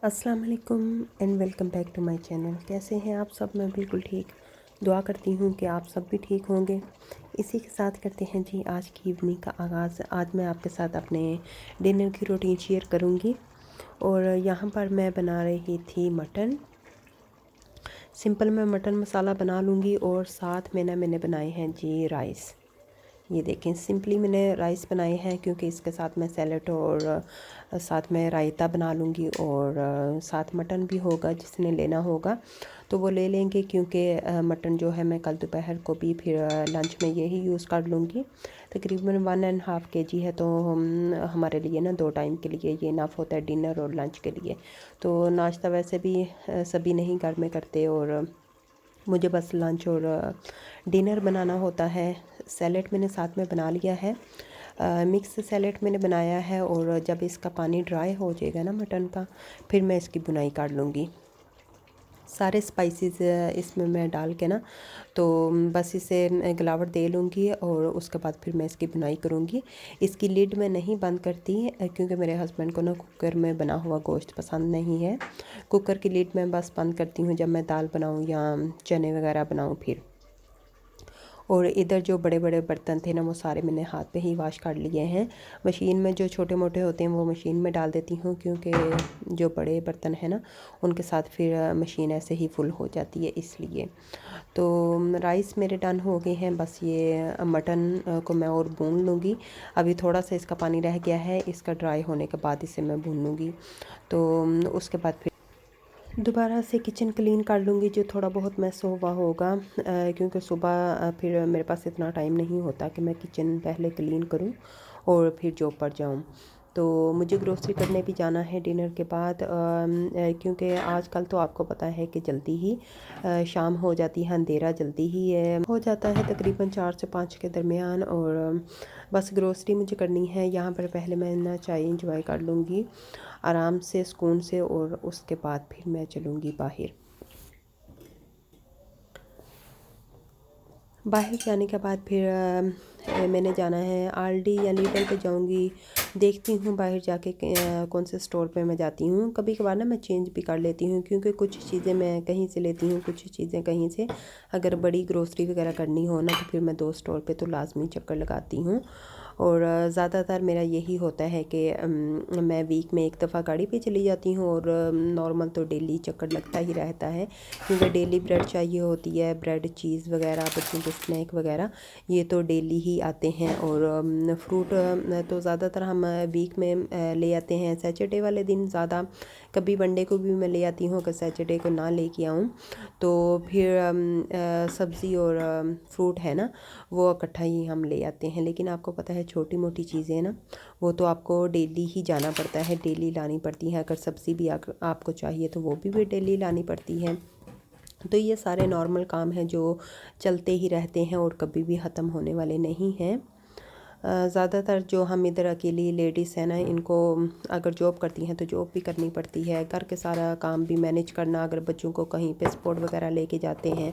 अस्सलाम वालेकुम and welcome back to my channel. कैसे हैं आप सब? मैं बिल्कुल ठीक। दुआ करती हूँ कि आप सब भी ठीक होंगे। इसी के साथ करते हैं जी आज की इवनिंग का आगाज़। आज मैं आपके साथ अपने डिनर की रूटीन शेयर करूँगी और यहाँ पर मैं बना रही थी मटन। सिंपल मैं मटन मसाला बना लूँगी और साथ में ना मैंने बनाए हैं जी राइस। ये देखें, सिंपली मैंने राइस बनाए हैं क्योंकि इसके साथ मैं सैलड और साथ में रायता बना लूँगी और साथ मटन भी होगा। जिसने लेना होगा तो वो ले लेंगे क्योंकि मटन जो है मैं कल दोपहर को भी फिर लंच में यही यूज़ कर लूँगी। तकरीबन 1.5 kg है तो हमारे लिए ना 2 टाइम के लिए ये इनफ होता है, डिनर और लंच के लिए। तो नाश्ता वैसे भी सभी नहीं घर में करते और मुझे बस लंच और डिनर बनाना होता है। सैलेड मैंने साथ में बना लिया है। मिक्स सैलेड मैंने बनाया है और जब इसका पानी ड्राई हो जाएगा ना मटन का, फिर मैं इसकी बुनाई कर लूँगी। सारे स्पाइसेस इसमें मैं डाल के ना तो बस इसे गलावट दे लूँगी और उसके बाद फिर मैं इसकी बुनाई करूँगी। इसकी लिड मैं नहीं बंद करती क्योंकि मेरे हस्बैंड को ना कुकर में बना हुआ गोश्त पसंद नहीं है। कुकर की लिड मैं बस बंद करती हूँ जब मैं दाल बनाऊँ या चने वगैरह बनाऊँ फिर। और इधर जो बड़े बड़े बर्तन थे ना वो सारे मैंने हाथ पे ही वॉश कर लिए हैं। मशीन में जो छोटे मोटे होते हैं वो मशीन में डाल देती हूँ क्योंकि जो बड़े बर्तन हैं ना उनके साथ फिर मशीन ऐसे ही फुल हो जाती है, इसलिए। तो राइस मेरे डन हो गए हैं। बस ये मटन को मैं और भून लूँगी। अभी थोड़ा सा इसका पानी रह गया है, इसका ड्राई होने के बाद इसे मैं भून लूँगी। तो उसके बाद फिर दोबारा से किचन क्लीन कर लूँगी जो थोड़ा बहुत मैस हुआ होगा क्योंकि सुबह फिर मेरे पास इतना टाइम नहीं होता कि मैं किचन पहले क्लीन करूँ और फिर जॉब पर जाऊँ। तो मुझे ग्रोसरी करने भी जाना है डिनर के बाद क्योंकि आजकल तो आपको पता है कि जल्दी ही शाम हो जाती है, अंधेरा जल्दी ही हो जाता है तकरीबन 4 से 5 के दरमियान। और बस ग्रोसरी मुझे करनी है। यहाँ पर पहले मैं ना चाय इंजॉय कर लूँगी आराम से सुकून से और उसके बाद फिर मैं चलूँगी बाहर। बाहर जाने के बाद फिर मैंने जाना है आलडी या लीडर पे जाऊँगी। देखती हूँ बाहर जाके कौन से स्टोर पे मैं जाती हूँ। कभी कभार ना मैं चेंज भी कर लेती हूँ क्योंकि कुछ चीज़ें मैं कहीं से लेती हूँ, कुछ चीज़ें कहीं से। अगर बड़ी ग्रोसरी वगैरह करनी हो ना तो फिर मैं 2 स्टोर पे तो लाजमी चक्कर लगाती हूँ। और ज़्यादातर मेरा यही होता है कि मैं वीक में एक दफ़ा गाड़ी पे चली जाती हूँ और नॉर्मल तो डेली चक्कर लगता ही रहता है क्योंकि डेली ब्रेड चाहिए होती है। ब्रेड, चीज़ वगैरह, बच्चों के स्नैक वगैरह ये तो डेली ही आते हैं। और फ्रूट तो ज़्यादातर हम वीक में ले आते हैं सैटरडे वाले दिन ज़्यादा। कभी वनडे को भी मैं ले आती हूँ, अगर सैटरडे को ना लेके आऊँ तो फिर सब्ज़ी और फ्रूट है ना वो इकट्ठा ही हम ले आते हैं। लेकिन आपको पता है छोटी मोटी चीज़ें ना वो तो आपको डेली ही जाना पड़ता है, डेली लानी पड़ती है। अगर सब्ज़ी भी आपको चाहिए तो वो भी डेली लानी पड़ती है। तो ये सारे नॉर्मल काम हैं जो चलते ही रहते हैं और कभी भी ख़त्म होने वाले नहीं हैं। ज़्यादातर जो हम इधर अकेली लेडीज़ हैं ना इनको अगर जॉब करती हैं तो जॉब भी करनी पड़ती है, घर के सारा काम भी मैनेज करना। अगर बच्चों को कहीं पे स्पोर्ट वगैरह लेके जाते हैं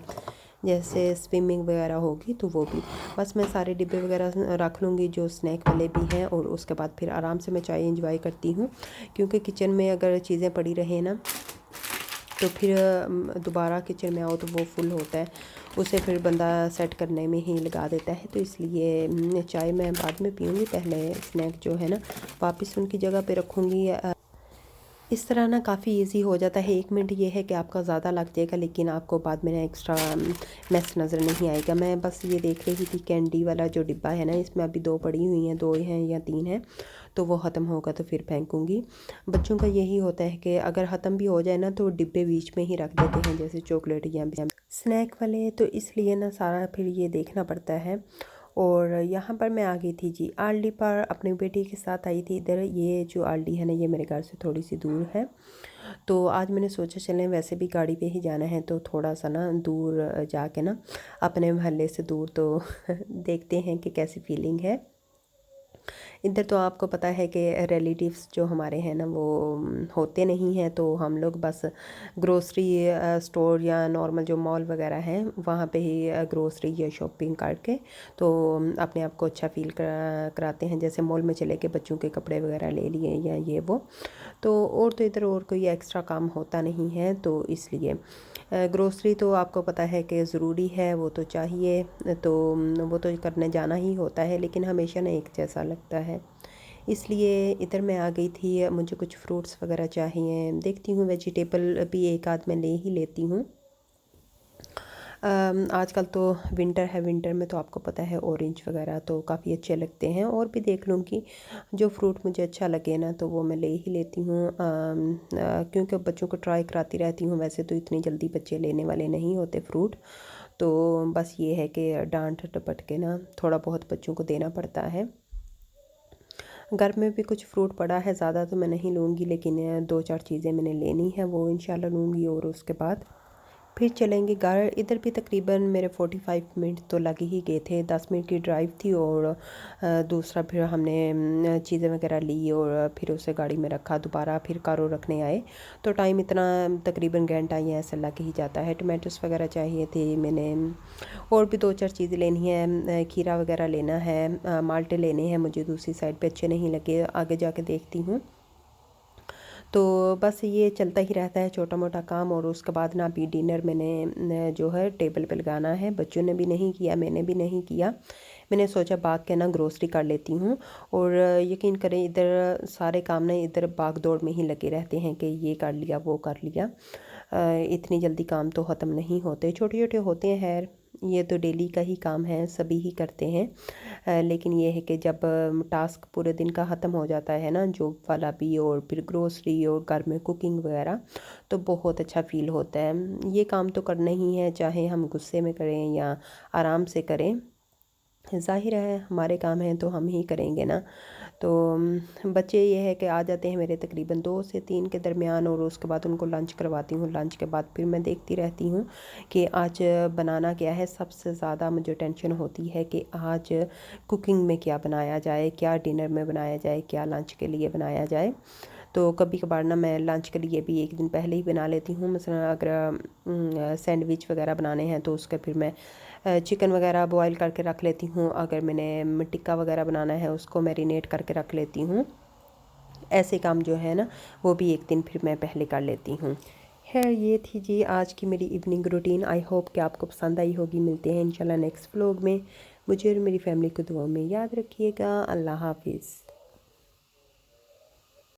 जैसे स्विमिंग वगैरह होगी तो वो भी। बस मैं सारे डिब्बे वगैरह रख लूँगी जो स्नैक वाले भी हैं और उसके बाद फिर आराम से मैं चाय इंजॉय करती हूँ क्योंकि किचन में अगर चीज़ें पड़ी रहें ना तो फिर दोबारा किचन में आओ तो वो फुल होता है, उसे फिर बंदा सेट करने में ही लगा देता है। तो इसलिए चाय मैं बाद में पीऊँगी, पहले स्नैक जो है ना वापस उनकी जगह पे रखूँगी। इस तरह ना काफ़ी इजी हो जाता है। 1 मिनट ये है कि आपका ज़्यादा लग जाएगा लेकिन आपको बाद में ना एक्स्ट्रा मैस नज़र नहीं आएगा। मैं बस ये देख रही थी कैंडी वाला जो डिब्बा है ना इसमें अभी 2 पड़ी हुई हैं, 2 हैं या 3 हैं, तो वो ख़त्म होगा तो फिर फेंकूँगी। बच्चों का यही होता है कि अगर ख़त्म भी हो जाए ना तो डिब्बे बीच में ही रख देते हैं जैसे चॉकलेट या स्नैक वाले, तो इसलिए ना सारा फिर ये देखना पड़ता है। और यहाँ पर मैं आ गई थी जी आलडी पर, अपनी बेटी के साथ आई थी इधर। ये जो आलडी है ना ये मेरे घर से थोड़ी सी दूर है तो आज मैंने सोचा चलें, वैसे भी गाड़ी पे ही जाना है तो थोड़ा सा ना दूर जाके ना अपने मोहल्ले से दूर तो देखते हैं कि कैसी फीलिंग है। इधर तो आपको पता है कि रिलेटिव्स जो हमारे हैं ना वो होते नहीं हैं, तो हम लोग बस ग्रोसरी स्टोर या नॉर्मल जो मॉल वगैरह हैं वहाँ पे ही ग्रोसरी या शॉपिंग करके तो अपने आप को अच्छा फील कराते हैं। जैसे मॉल में चले के बच्चों के कपड़े वगैरह ले लिए या ये वो, तो इधर और कोई एक्स्ट्रा काम होता नहीं है, तो इसलिए ग्रोसरी तो आपको पता है कि ज़रूरी है, वो तो चाहिए, तो वो तो करने जाना ही होता है, लेकिन हमेशा ना एक जैसा लगता है। इसलिए इधर मैं आ गई थी, मुझे कुछ फ्रूट्स वगैरह चाहिए, देखती हूँ वेजिटेबल भी एक आध मैं ले ही लेती हूँ। आजकल तो विंटर है, विंटर में तो आपको पता है ऑरेंज वगैरह तो काफ़ी अच्छे लगते हैं, और भी देख लूँगी जो फ्रूट मुझे अच्छा लगे ना तो वो मैं ले ही लेती हूँ, क्योंकि बच्चों को ट्राई कराती रहती हूँ। वैसे तो इतनी जल्दी बच्चे लेने वाले नहीं होते फ्रूट, तो बस ये है कि डांट डपट के ना थोड़ा बहुत बच्चों को देना पड़ता है। घर में भी कुछ फ्रूट पड़ा है, ज़्यादा तो मैं नहीं लूँगी, लेकिन दो चार चीज़ें मैंने लेनी है, वो इंशाल्लाह लूँगी और उसके बाद फिर चलेंगे घर। इधर भी तकरीबन मेरे 45 मिनट तो लग ही गए थे, 10 मिनट की ड्राइव थी, और दूसरा फिर हमने चीज़ें वगैरह ली और फिर उसे गाड़ी में रखा, दोबारा फिर कारो रखने आए, तो टाइम इतना तकरीबन घंटा ही ऐसा लग ही जाता है। टमाटोस वगैरह चाहिए थे मैंने, और भी दो चार चीज़ें लेनी है, खीरा वगैरह लेना है, माल्टे लेने हैं, मुझे दूसरी साइड पे अच्छे नहीं लगे, आगे जाके देखती हूँ। तो बस ये चलता ही रहता है छोटा मोटा काम, और उसके बाद ना अभी डिनर मैंने जो है टेबल पे लगाना है, बच्चों ने भी नहीं किया, मैंने भी नहीं किया। मैंने सोचा भाग के ना ग्रोसरी कर लेती हूँ, और यकीन करें इधर सारे काम ना इधर भाग दौड़ में ही लगे रहते हैं कि ये कर लिया वो कर लिया, इतनी जल्दी काम तो ख़त्म नहीं होते, छोटे छोटे होते हैं। खैर ये तो डेली का ही काम है, सभी ही करते हैं, लेकिन ये है कि जब टास्क पूरे दिन का ख़त्म हो जाता है ना, जॉब वाला भी और फिर ग्रोसरी और घर में कुकिंग वगैरह, तो बहुत अच्छा फील होता है। ये काम तो करना ही है, चाहे हम गुस्से में करें या आराम से करें, ज़ाहिर है हमारे काम हैं तो हम ही करेंगे ना। तो बच्चे ये है कि आ जाते हैं मेरे तकरीबन 2 से 3 के दरमियान, और उसके बाद उनको लंच करवाती हूँ। लंच के बाद फिर मैं देखती रहती हूँ कि आज बनाना क्या है। सबसे ज़्यादा मुझे टेंशन होती है कि आज कुकिंग में क्या बनाया जाए, क्या डिनर में बनाया जाए, क्या लंच के लिए बनाया जाए। तो कभी कभार ना मैं लंच के लिए भी एक दिन पहले ही बना लेती हूँ। मसलन अगर सैंडविच वगैरह बनाने हैं तो उसका फिर मैं चिकन वगैरह बॉईल करके रख लेती हूँ। अगर मैंने टिक्का वगैरह बनाना है उसको मैरिनेट करके रख लेती हूँ। ऐसे काम जो है ना वो भी एक दिन फिर मैं पहले कर लेती हूँ। खैर ये थी जी आज की मेरी इवनिंग रूटीन। आई होप कि आपको पसंद आई होगी। मिलते हैं इंशाल्लाह नेक्स्ट व्लॉग में। मुझे और मेरी फैमिली को दुआ में याद रखिएगा। अल्लाह हाफिज़।